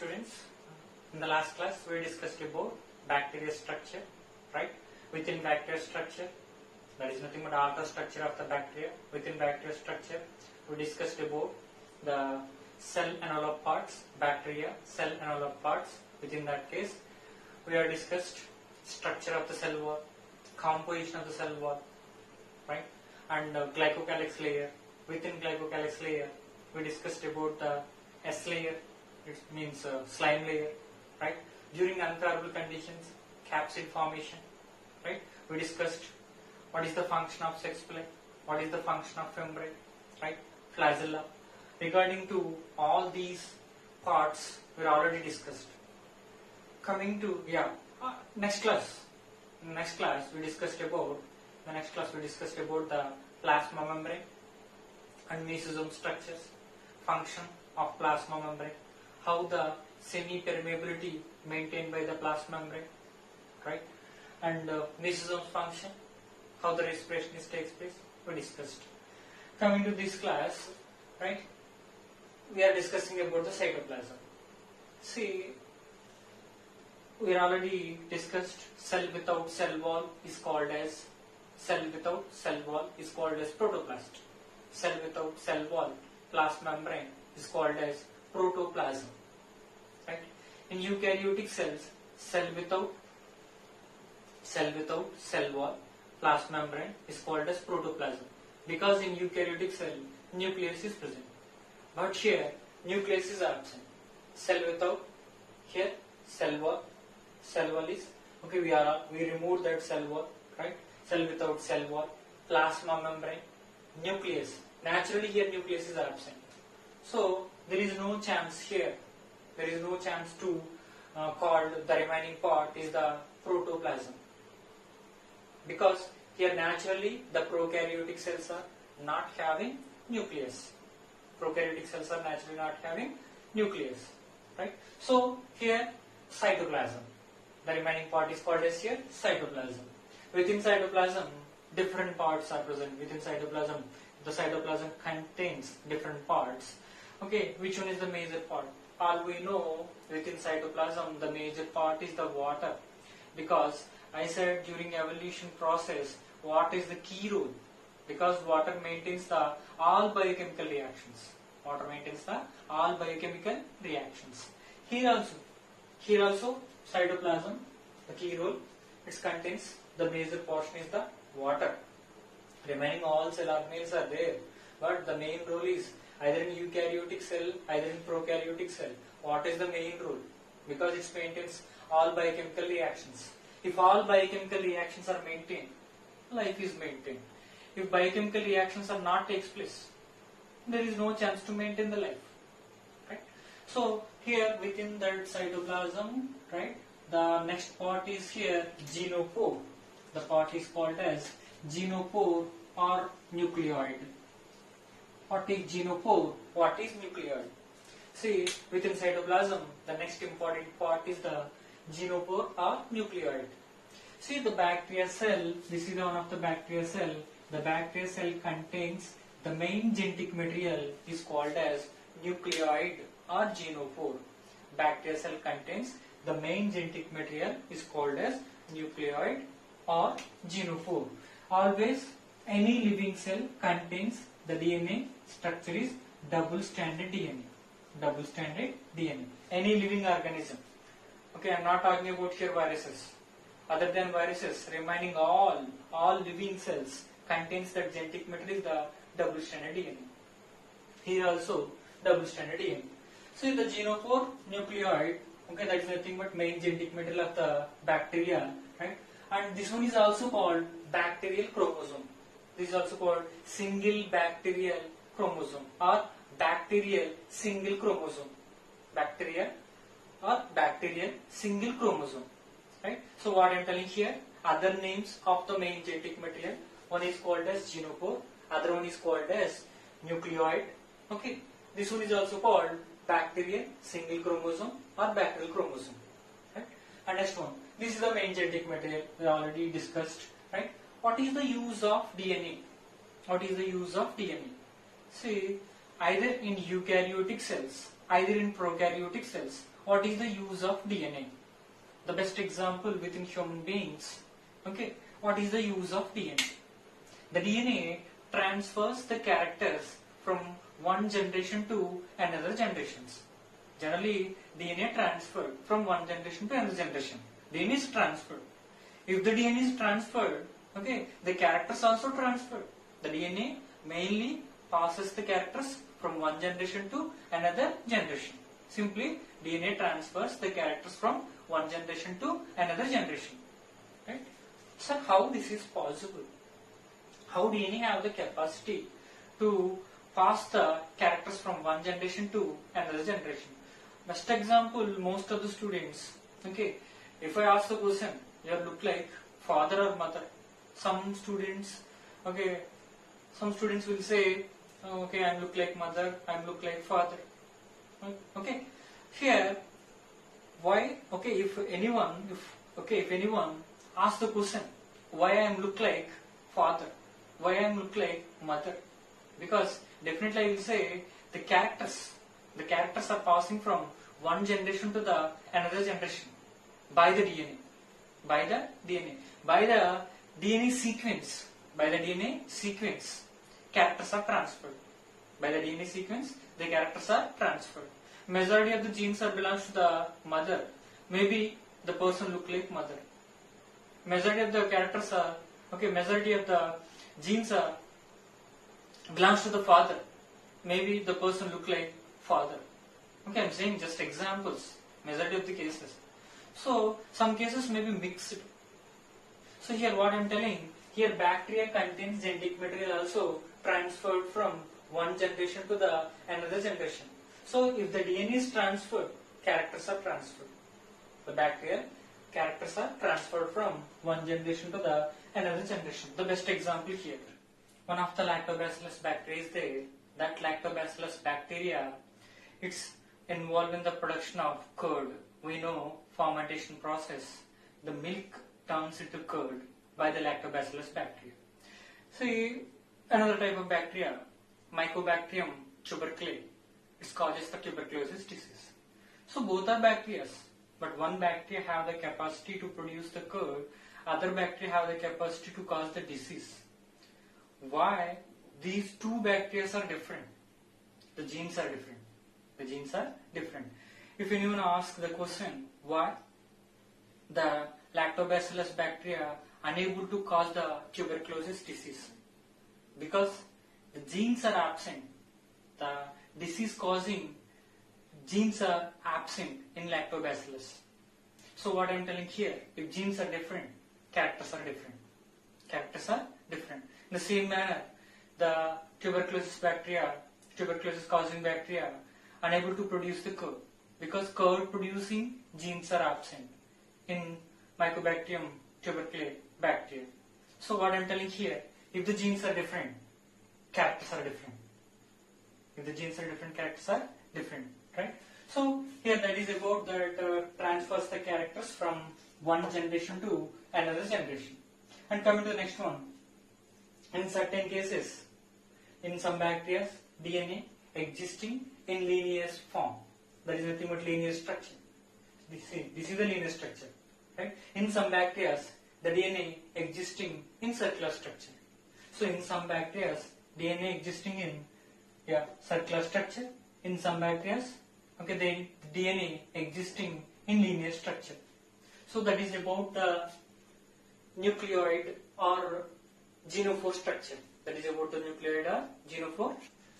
students, in the last class we discussed about bacteria structure, right? Within bacteria structure, that is nothing but the structure of the bacteria. Within bacteria structure, we discussed about the cell envelope parts, bacteria cell envelope parts. Within that case, we have discussed structure of the cell wall, composition of the cell wall, right? And glycocalyx layer. Within glycocalyx layer, we discussed about the S layer, it means slime layer, right? During unfavorable conditions, capsid formation, right? We discussed what is the function of sex plate, what is the function of membrane, right? Flagella. Regarding to all these parts, we already discussed. Coming to next class. Next class we discussed about the plasma membrane and mesosome structures, function of plasma membrane, how the semi-permeability maintained by the plasma membrane, right? And mesosome function, how the respiration takes place, we discussed. Coming to this class, right, we are discussing about the cytoplasm. See, we already discussed cell without cell wall is called as protoplast. Cell without cell wall, plasma membrane is called as protoplasm. Right? In eukaryotic cells, cell without cell wall, plasma membrane is called as protoplasm, because in eukaryotic cell nucleus is present, but here nucleus is absent. Cell without, here cell wall is okay. We remove that cell wall, right? Cell without cell wall, plasma membrane, nucleus. Naturally here nucleus is absent, so there is no chance here. There is no chance to call the remaining part is the protoplasm, because here naturally the prokaryotic cells are not having nucleus. Prokaryotic cells are naturally not having nucleus, right? So here cytoplasm. The remaining part is called as here cytoplasm. Within cytoplasm, different parts are present. Within cytoplasm, the cytoplasm contains different parts. Okay, which one is the major part? All we know, within cytoplasm, the major part is the water, because I said during evolution process, what is the key role? Because water maintains the all biochemical reactions. Water maintains the all biochemical reactions. Here also cytoplasm, the key role, it contains the major portion is the water. Remaining all cell organelles are there, but the main role is either in eukaryotic cell, either in prokaryotic cell. What is the main role? Because it maintains all biochemical reactions. If all biochemical reactions are maintained, life is maintained. If biochemical reactions are not takes place, there is no chance to maintain the life. Right? So here within that cytoplasm, right, the next part is here genopore. The part is called as genopore or nucleoid. What is genopore? What is nucleoid? See, within cytoplasm, the next important part is the genopore or nucleoid. See, the bacteria cell, this is one of the bacteria cell. The bacteria cell contains the main genetic material is called as nucleoid or genopore. Bacteria cell contains the main genetic material is called as nucleoid or genopore. Always any living cell contains the DNA structure is double-stranded DNA. Double-stranded DNA. Any living organism. Okay, I am not talking about here viruses. Other than viruses, remaining all living cells contains that genetic material is the double-stranded DNA. Here also double-stranded DNA. So the genopore, nucleoid, okay, that is nothing but main genetic material of the bacteria, right? And this one is also called bacterial chromosome. This is also called single bacterial chromosome or bacterial single chromosome. Bacterial or bacterial single chromosome. Right? So what I am telling here, other names of the main genetic material, one is called as genopore, other one is called as nucleoid. Okay, this one is also called bacterial single chromosome or bacterial chromosome. Right? And next one, this is the main genetic material we already discussed. Right? What is the use of DNA? What is the use of DNA? See, either in eukaryotic cells, either in prokaryotic cells, what is the use of DNA? The best example within human beings. Okay, what is the use of DNA? The DNA transfers the characters from one generation to another generations. Generally, DNA transferred from one generation to another generation. DNA is transferred. If the DNA is transferred, okay, the characters also transferred. The DNA mainly passes the characters from one generation to another generation. Simply, DNA transfers the characters from one generation to another generation. Right? So, how this is possible? How DNA have the capacity to pass the characters from one generation to another generation? Best example, most of the students, okay, if I ask the question, you look like father or mother, some students, okay, some students will say, okay, I look like mother, I look like father. Okay, here, why? Okay, if anyone asks the question, why I am look like father, why I am look like mother? Because definitely I will say the characters are passing from one generation to the another generation by the DNA, by the DNA sequence, characters are transferred. By the DNA sequence, the characters are transferred. Majority of the genes are belongs to the mother. Maybe the person look like mother. Majority of the characters are majority of the genes are belongs to the father. Maybe the person look like father. Okay, I'm saying just examples. Majority of the cases. So some cases may be mixed. So here what I'm telling, here bacteria contains genetic material also transferred from one generation to the another generation. So if the DNA is transferred, characters are transferred. The bacteria characters are transferred from one generation to the another generation. The best example here, one of the lactobacillus bacteria is there. That lactobacillus bacteria, it's involved in the production of curd. We know fermentation process. The milk turns into curd by the lactobacillus bacteria. See another type of bacteria, Mycobacterium tuberculosis. It causes the tuberculosis disease. So both are bacteria, but one bacteria have the capacity to produce the curd, other bacteria have the capacity to cause the disease. Why? These two bacteria are different. The genes are different. If anyone asks the question, why the lactobacillus bacteria unable to cause the tuberculosis disease? Because the genes are absent. The disease causing genes are absent in lactobacillus. So what I am telling here, if genes are different, characters are different. In the same manner, the tuberculosis causing bacteria unable to produce the curd because curd producing genes are absent in Mycobacterium tuberculosis bacteria. So what I am telling here, if the genes are different, characters are different. If the genes are different, characters are different, right? So here that is about that transfers the characters from one generation to another generation. And coming to the next one, in certain cases, in some bacteria, DNA existing in linear form. That is nothing but linear structure. This is the linear structure, right? In some bacteria, the DNA existing in circular structure. So in some bacteria, DNA existing in circular structure. In some bacteria, the DNA existing in linear structure. So that is about the nucleoid or genophore structure.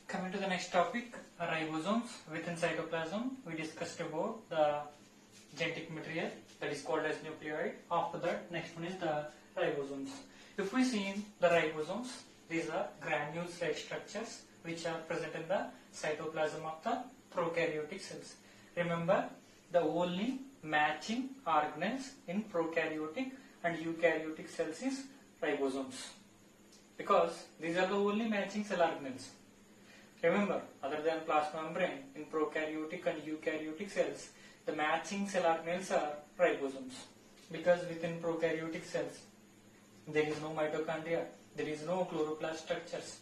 Coming to the next topic, ribosomes. Within cytoplasm, we discussed about the genetic material that is called as nucleoid. After that, next one is the ribosomes. If we see the ribosomes, these are granules-like structures which are present in the cytoplasm of the prokaryotic cells. Remember, the only matching organelles in prokaryotic and eukaryotic cells is ribosomes, because these are the only matching cell organelles. Remember, other than plasma membrane, in prokaryotic and eukaryotic cells, the matching cell organelles are ribosomes, because within prokaryotic cells there is no mitochondria, there is no chloroplast structures.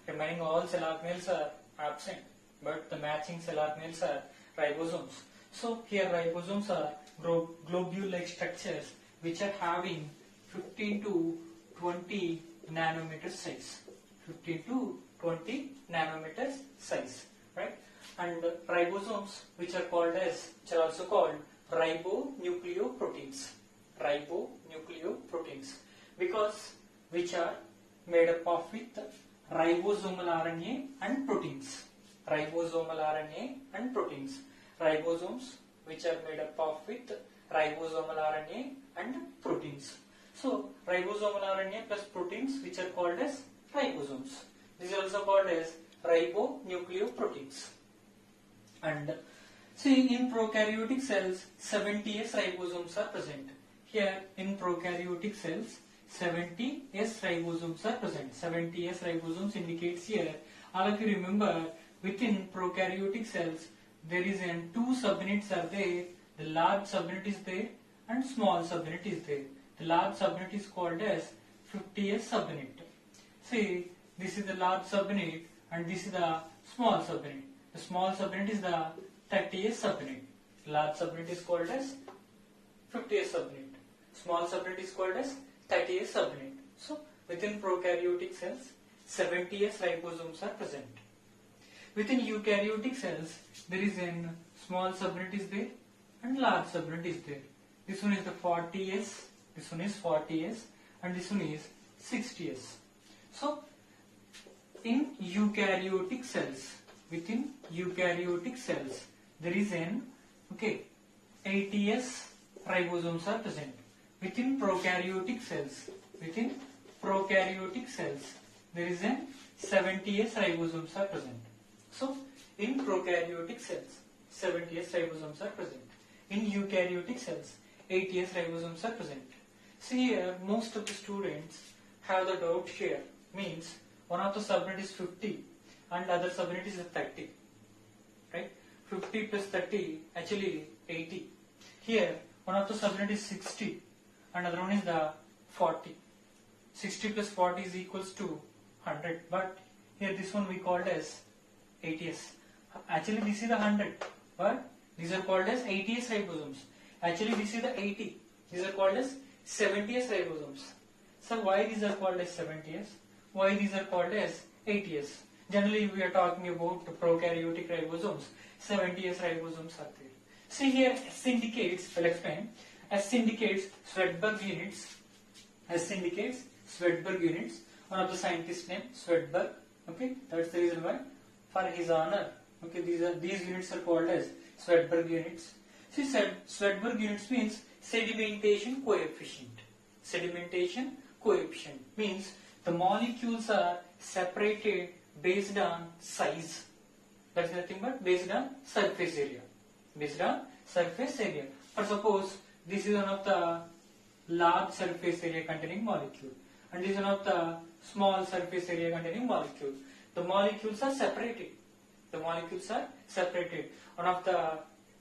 Remaining all cell organelles are absent, but the matching cell organelles are ribosomes. So here ribosomes are globule-like structures which are having 15 to 20 nanometer size. 15 to 20 nanometers size, right? And ribosomes, which are also called ribonucleoproteins. Ribonucleoproteins, because which are made up of with ribosomal RNA and proteins. Ribosomal RNA and proteins. Ribosomes, which are made up of with ribosomal RNA and proteins. So ribosomal RNA plus proteins, which are called as ribosomes. These are also called as ribonucleoproteins. And see, in prokaryotic cells, 70S ribosomes are present. Here in prokaryotic cells, 70S ribosomes are present. 70S ribosomes indicates here. All of you remember, within prokaryotic cells, there is two subunits are there. The large subunit is there and small subunit is there. The large subunit is called as 50S subunit. See, this is the large subunit and this is the small subunit. The small subunit is the 30S subunit. Large subunit is called as 50S subunit. Small subunit is called as 30S subunit. So, within prokaryotic cells, 70S ribosomes are present. Within eukaryotic cells, there is a small subunit is there and large subunit is there. This one is the 40S, this one is 40S, and this one is 60S. So, in eukaryotic cells, within eukaryotic cells, there is an 80S ribosomes are present. Within prokaryotic cells, there is an 70S ribosomes are present. So, in prokaryotic cells, 70S ribosomes are present. In eukaryotic cells, 80S ribosomes are present. See here, most of the students have the doubt here. Means one of the subunit is 50 and other subunit is 30. Right? 50 plus 30, actually 80. Here, one of the subunit is 60 and other one is the 40. 60 plus 40 is equals to 100. But here this one we called as 80S. Actually this is the 100. But these are called as 80S ribosomes. Actually this is the 80. These are called as 70S ribosomes. So why these are called as 70S? Why these are called as 80S? Generally we are talking about the prokaryotic ribosomes. 70S ribosomes are there. See here, S indicates, I'll explain. S indicates Swedberg units. S indicates Swedberg units. One of the scientists name Swedberg. Okay, that's the reason why. For his honor. Okay, these units are called as Swedberg units. See, Swedberg units means sedimentation coefficient. Sedimentation coefficient means the molecules are separated based on size. That's nothing but based on surface area. Based on surface area. For suppose this is one of the large surface area containing molecule and this is one of the small surface area containing molecule. The molecules are separated. The molecules are separated. One of the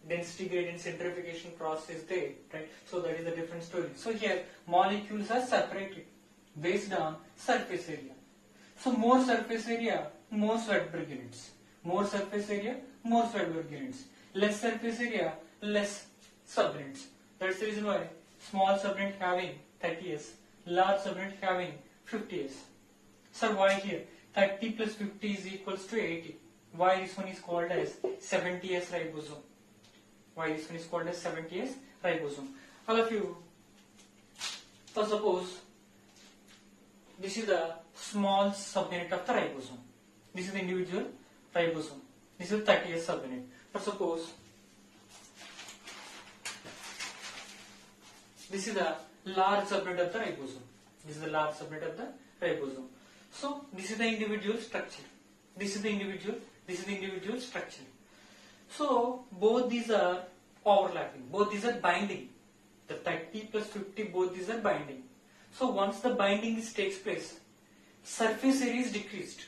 density gradient centrifugation process there, right? So that is a different story. So here molecules are separated based on surface area. So more surface area, more Swedberg units. More surface area, more Swedberg units. Less surface area, less subunits. That's the reason why small subunit having 30S, large subunit having 50S. So why here? 30 plus 50 is equals to 80. Why this one is called as 70S ribosome? Why this one is called as 70S ribosome? All of you, for suppose this is the small subunit of the ribosome. This is the individual ribosome. This is the 30S subunit. For suppose this is the large subunit of the ribosome. This is the large subunit of the ribosome. So this is the individual structure. This is the individual structure. So both these are overlapping. Both these are binding. The 30 plus 50, both these are binding. So once the binding takes place, surface area is decreased.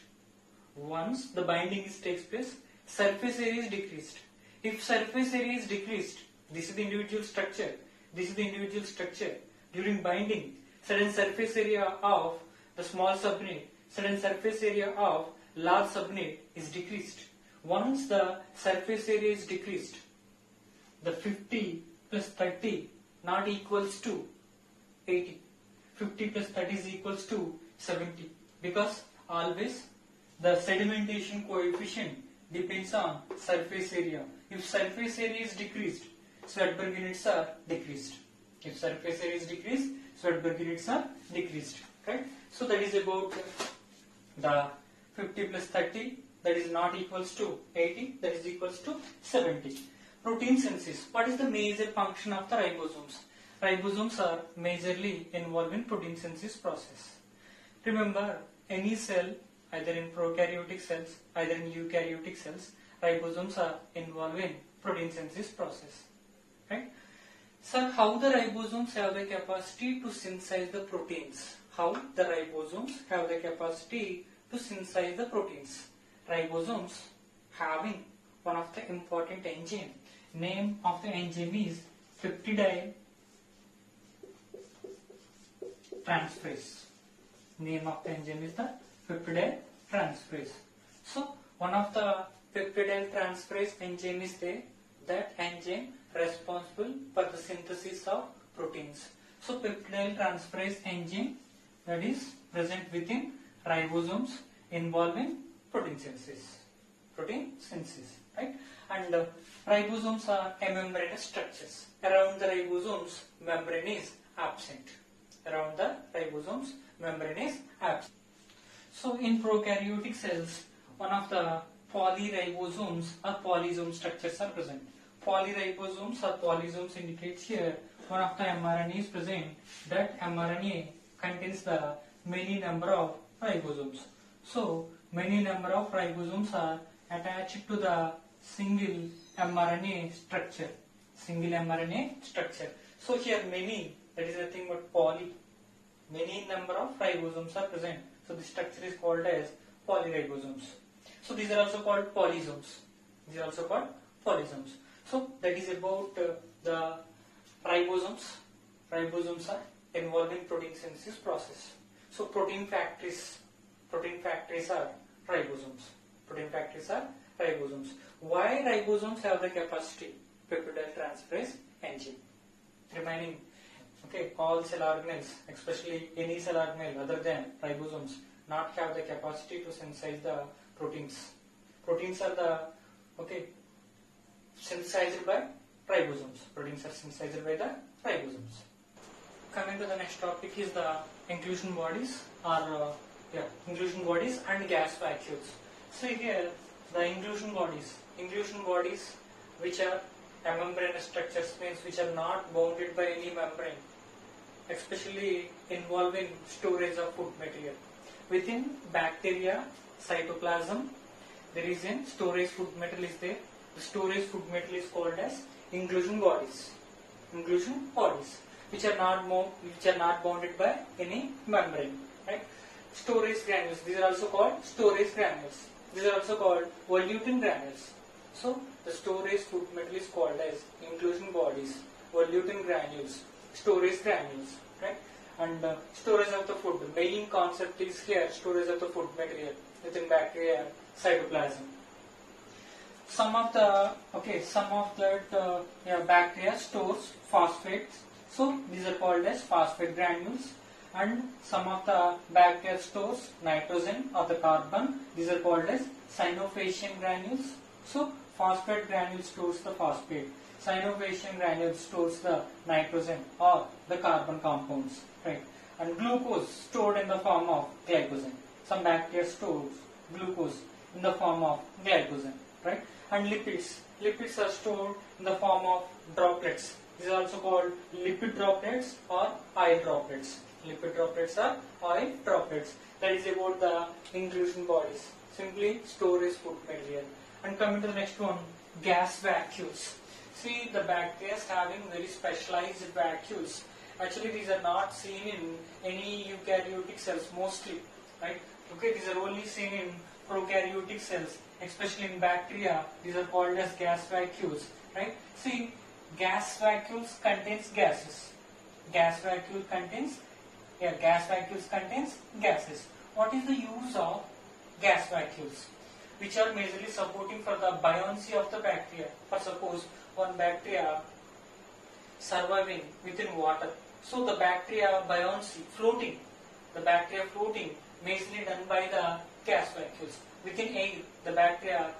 Once the binding takes place, surface area is decreased. If surface area is decreased, this is the individual structure. This is the individual structure. During binding, certain surface area of the small subunit, certain surface area of large subunit is decreased. Once the surface area is decreased, the 50 plus 30 not equals to 80. 50 plus 30 is equals to 70, because always the sedimentation coefficient depends on surface area. If surface area is decreased, Svedberg units are decreased. If surface area is decreased, Svedberg units are decreased. Right? So that is about the 50 plus 30, that is not equals to 80, that is equals to 70. Protein synthesis. What is the major function of the ribosomes? Ribosomes are majorly involved in protein synthesis process. Remember, any cell, either in prokaryotic cells, either in eukaryotic cells, ribosomes are involved in protein synthesis process. Right? So, how the ribosomes have the capacity to synthesize the proteins? How the ribosomes have the capacity to synthesize the proteins? Ribosomes having one of the important enzyme. Name of the enzyme is peptidyl transferase. Name of the enzyme is the peptidyl transferase. So, one of the peptidyl transferase enzyme is there. That enzyme responsible for the synthesis of proteins. So, peptidyl transferase enzyme that is present within ribosomes involved in protein synthesis. Protein synthesis, right? And ribosomes are amembranous structures. Around the ribosomes, membrane is absent. Around the ribosomes, membrane is absent. So, in prokaryotic cells, one of the polyribosomes or polysome structures are present. Polyribosomes or polysomes indicates here one of the mRNA is present. That mRNA contains the many number of ribosomes. So, many number of ribosomes are attached to the single mRNA structure. Single mRNA structure. So, here many, that is nothing but poly. Many number of ribosomes are present. So, the structure is called as polyribosomes. So, these are also called polysomes. These are also called polysomes. So, that is about the ribosomes. Ribosomes are involved in protein synthesis process. So, protein factories are ribosomes. Protein factories are ribosomes. Why ribosomes have the capacity? Peptidyl transferase enzyme. Remaining, okay, all cell organelles, especially any cell organelle other than ribosomes, not have the capacity to synthesize the proteins. Proteins are the, okay, synthesized by ribosomes. Proteins are synthesized by the ribosomes. Coming to the next topic is the inclusion bodies or inclusion bodies and gas vacuoles. So here the inclusion bodies which are amembranous structures, means which are not bounded by any membrane, especially involved in storage of food material. Within bacteria, cytoplasm, there is a storage food material is there. The storage food material is called as inclusion bodies. Inclusion bodies, which are not bounded by any membrane. Right? Storage granules. These are also called storage granules. These are also called volutin granules. So the storage food material is called as inclusion bodies, volutin granules, storage granules. Right? And storage of the food. The main concept is here storage of the food material within bacteria, cytoplasm. Some of that bacteria stores phosphates. So these are called as phosphate granules. And some of the bacteria stores nitrogen or the carbon. These are called as cyanophacian granules. So phosphate granule stores the phosphate. Cyanophacian granule stores the nitrogen or the carbon compounds. Right? And glucose stored in the form of glycogen. Some bacteria stores glucose in the form of glycogen. Right? And lipids. Lipids are stored in the form of droplets. These are also called lipid droplets or oil droplets. Lipid droplets are oil droplets. That is about the inclusion bodies. Simply storage food material. And coming to the next one, gas vacuoles. See, the bacteria is having very specialized vacuoles. Actually, these are not seen in any eukaryotic cells mostly. Right? Okay, these are only seen in prokaryotic cells, especially in bacteria. These are called as gas vacuoles. Right? See, gas vacuoles contains gases. Gas vacuole contains gases. What is the use of gas vacuoles? which are majorly supporting for the buoyancy of the bacteria. For suppose one bacteria surviving within water, so the bacteria buoyancy floating, the bacteria floating majorly done by the gas vacuoles. Within air, the bacteria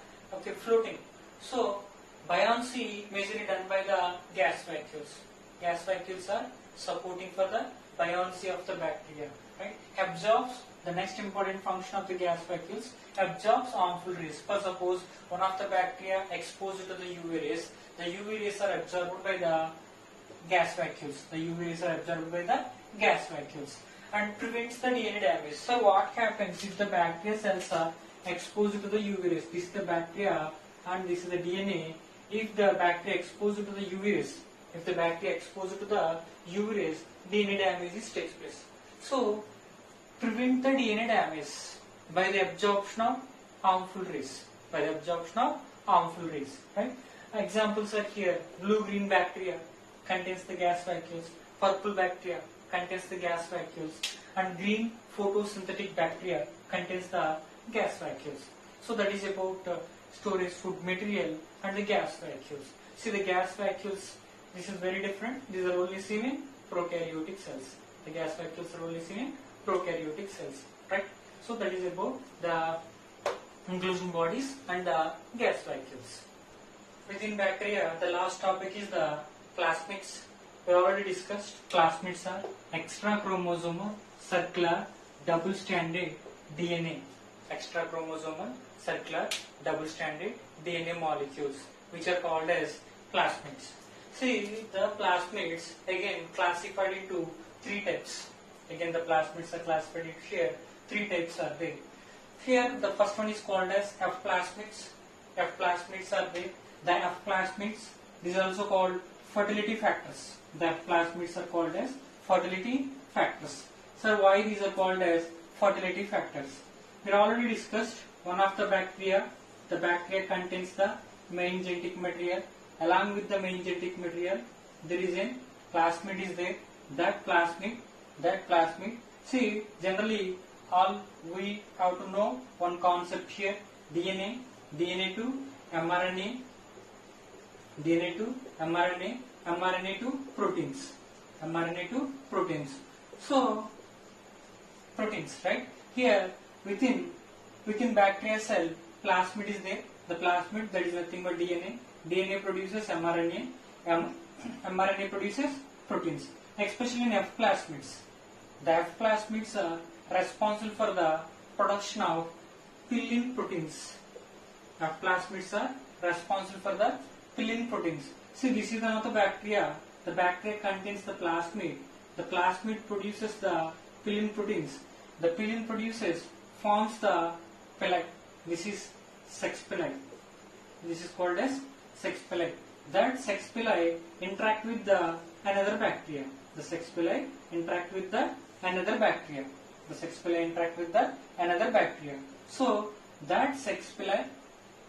floating. So buoyancy majorly done by the gas vacuoles. Gas vacuoles are supporting for the buoyancy of the bacteria. Right? Absorbs, the next important function of the gas vacuoles, absorbs harmful rays. For suppose one of the bacteria exposed to the UV rays, the UV rays are absorbed by the gas vacuoles. The UV rays are absorbed by the gas vacuoles and prevents the DNA damage. So what happens if the bacteria cells are exposed to the UV rays? This is the bacteria and this is the DNA. If the bacteria exposed to the UV rays, if the bacteria exposed to the UV rays, DNA damage takes place. So prevent the DNA damage by the absorption of harmful rays. By the absorption of harmful rays. Right? Examples are here. Blue-green bacteria contains the gas vacuoles. Purple bacteria contains the gas vacuoles. And green photosynthetic bacteria contains the gas vacuoles. So that is about storage food material and the gas vacuoles. See the gas vacuoles, this is very different. These are only seen in prokaryotic cells. The gas vacuoles are only seen in prokaryotic cells. Right? So that is about the inclusion bodies and the gas vacuoles. Within bacteria, the last topic is the plasmids. We already discussed. Plasmids are extra chromosomal, circular, double-stranded DNA. Extra chromosomal, circular, double-stranded DNA molecules, which are called as plasmids. See, the plasmids again classified into three types. Again, the plasmids are classified into here. Three types are there. Here, the first one is called as F plasmids. F plasmids are there. The F plasmids, these are also called fertility factors. The F plasmids are called as fertility factors. So, why these are called as fertility factors? We already discussed one of the bacteria contains the main genetic material. Along with the main genetic material, there is a plasmid is there. That plasmid. See, generally, all we have to know one concept here: DNA to mRNA, DNA to mRNA, mRNA to proteins, mRNA to proteins. So, proteins, right? Here, within bacteria cell, plasmid is there. The plasmid, that is nothing but DNA. DNA produces mRNA, mRNA produces proteins. Especially in F plasmids. The F plasmids are responsible for the production of pillin proteins. F plasmids are responsible for the pillin proteins. See, this is another bacteria. The bacteria contains the plasmid. The plasmid produces the pillin proteins. The pillin forms the pellet. This is sex pellet. This is called as sex pellet. That sex pellet interact with the another bacteria. The sex pellet interact with the another bacteria. The sex pellet interact with the another bacteria. So that sex pellet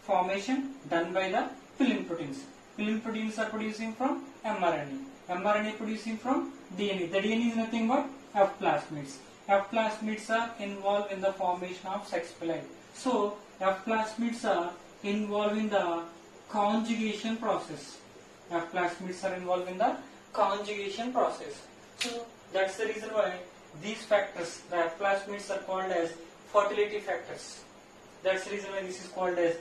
formation done by the pillin proteins. Pillin proteins are producing from mRNA. mRNA producing from DNA. The DNA is nothing but F plasmids. F plasmids are involved in the formation of sex pellet. So F plasmids are involved in the conjugation process. F plasmids are involved in the conjugation process. So that's the reason why these factors, the F plasmids, are called as fertility factors. That's the reason why this is called as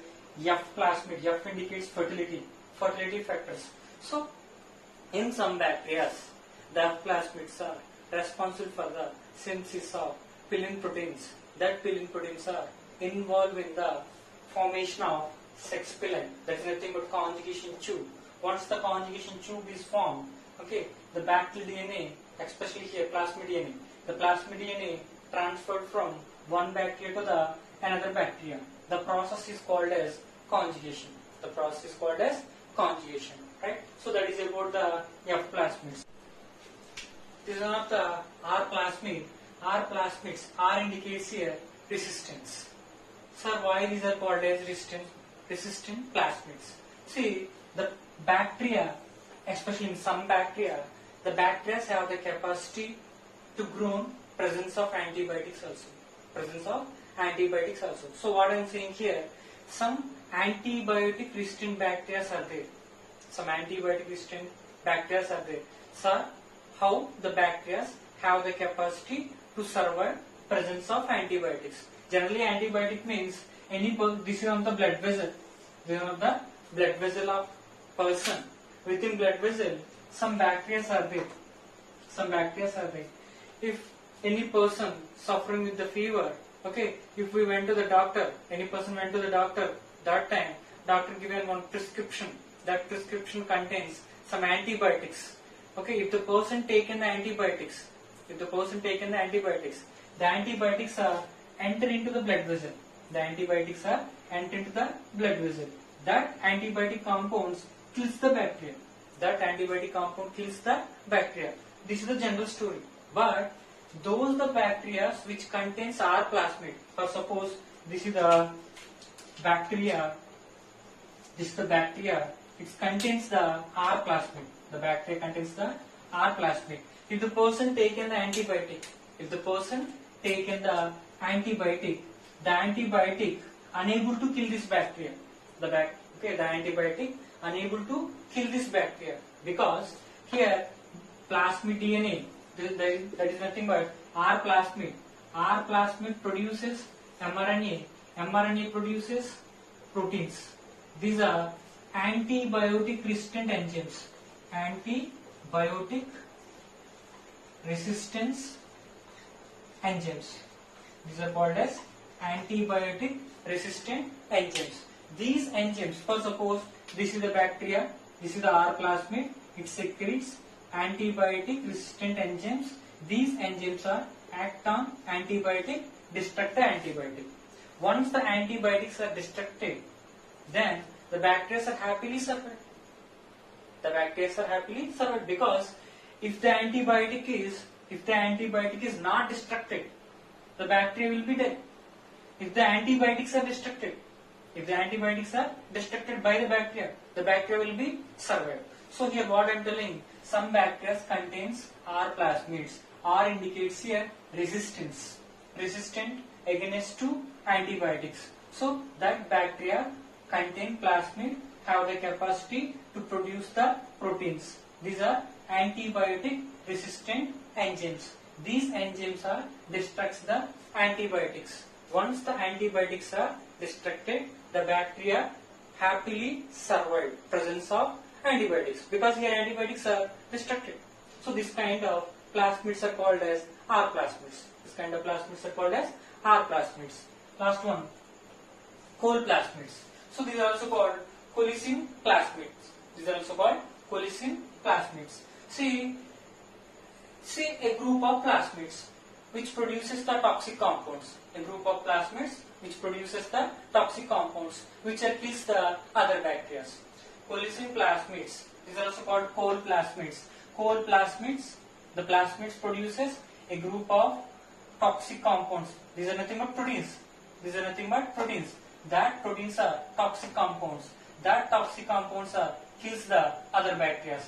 F plasmid. F indicates fertility. Fertility factors. So in some bacteria, the F plasmids are responsible for the synthesis of pillin proteins. That pillin proteins are involved in the formation of sex pellet. That is nothing but conjugation tube. Once the conjugation tube is formed, the bacterial DNA, especially here plasmid DNA, the plasmid DNA transferred from one bacteria to the another bacteria. The process is called as conjugation. The process is called as conjugation, right? So that is about the F plasmids. This is one of the R plasmid. R plasmids. R indicates here resistance. Sir, why these are called as resistant plasmids? See, the bacteria, especially in some bacteria, the bacteria have the capacity to grow presence of antibiotics also. So what I am saying here, some antibiotic resistant bacteria are there. Some antibiotic resistant bacteria are there. So how the bacteria have the capacity to survive presence of antibiotics. Generally antibiotic means this is on the blood vessel. This is on the blood vessel of person. Within blood vessel some bacteria are there. Some bacteria are there. If any person suffering with the fever, okay, if we went to the doctor, any person went to the doctor, that time doctor given one prescription. That prescription contains some antibiotics. Okay, if the person taken the antibiotics, the antibiotics are enter into the blood vessel. The antibiotics are enter into the blood vessel. That antibiotic compounds kills the bacteria. That antibiotic compound kills the bacteria. This is the general story. But those the bacteria which contains R plasmid. For suppose this is the bacteria. This is the bacteria. It contains the R plasmid. The bacteria contains the R plasmid. If the person taken the antibiotic, the antibiotic unable to kill this bacteria. The antibiotic unable to kill this bacteria because here plasmid DNA, that is nothing but R plasmid. R plasmid produces mRNA. mRNA produces proteins. These are antibiotic resistant enzymes. Antibiotic resistance enzymes. These are called as antibiotic resistant enzymes. These enzymes, for suppose this is the bacteria, this is the R plasmid, it secretes antibiotic resistant enzymes. These enzymes are act on antibiotic, destruct the antibiotic. Once the antibiotics are destructed, then the bacteria are happily survived. The bacteria are happily survived because if the antibiotic is not destructed, the bacteria will be dead. If the antibiotics are destructed, by the bacteria will be survived. So here what I am telling, some bacteria contains R plasmids. R indicates here resistant against to antibiotics. So that bacteria contain plasmid have the capacity to produce the proteins. These are antibiotic resistant enzymes. These enzymes are destructs the antibiotics. Once the antibiotics are destructed, the bacteria happily survive presence of antibiotics because here antibiotics are destructed. So this kind of plasmids are called as R plasmids. Last one, coal plasmids. So these are also called colicin plasmids. See a group of plasmids which produces the toxic compounds. Which kills the other bacteria. Colicin plasmids. These are also called coal plasmids. The plasmids produces a group of toxic compounds. These are nothing but proteins. That proteins are toxic compounds. That toxic compounds are kills the other bacteria.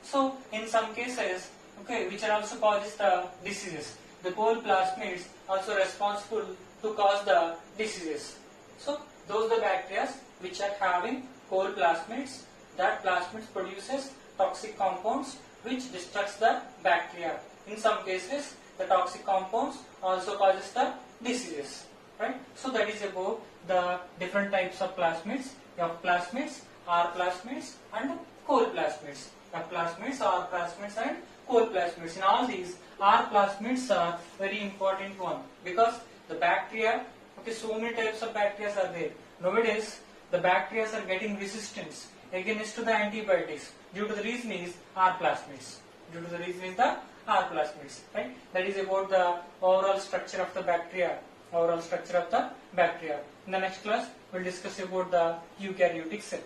So in some cases, which are also causes the diseases. The coal plasmids also responsible to cause the diseases. So those are the bacteria which are having coal plasmids. That plasmids produces toxic compounds which destructs the bacteria. In some cases, the toxic compounds also causes the diseases. Right? So that is about the different types of plasmids. You have plasmids, R plasmids, and coal plasmids. F plasmids, R plasmids, and coal plasmids. In all these, R plasmids are very important one because the bacteria. So many types of bacteria are there. Nowadays, the bacteria are getting resistance against to the antibiotics. Due to the reason is R plasmids. Right? That is about the overall structure of the bacteria. In the next class, we will discuss about the eukaryotic cell.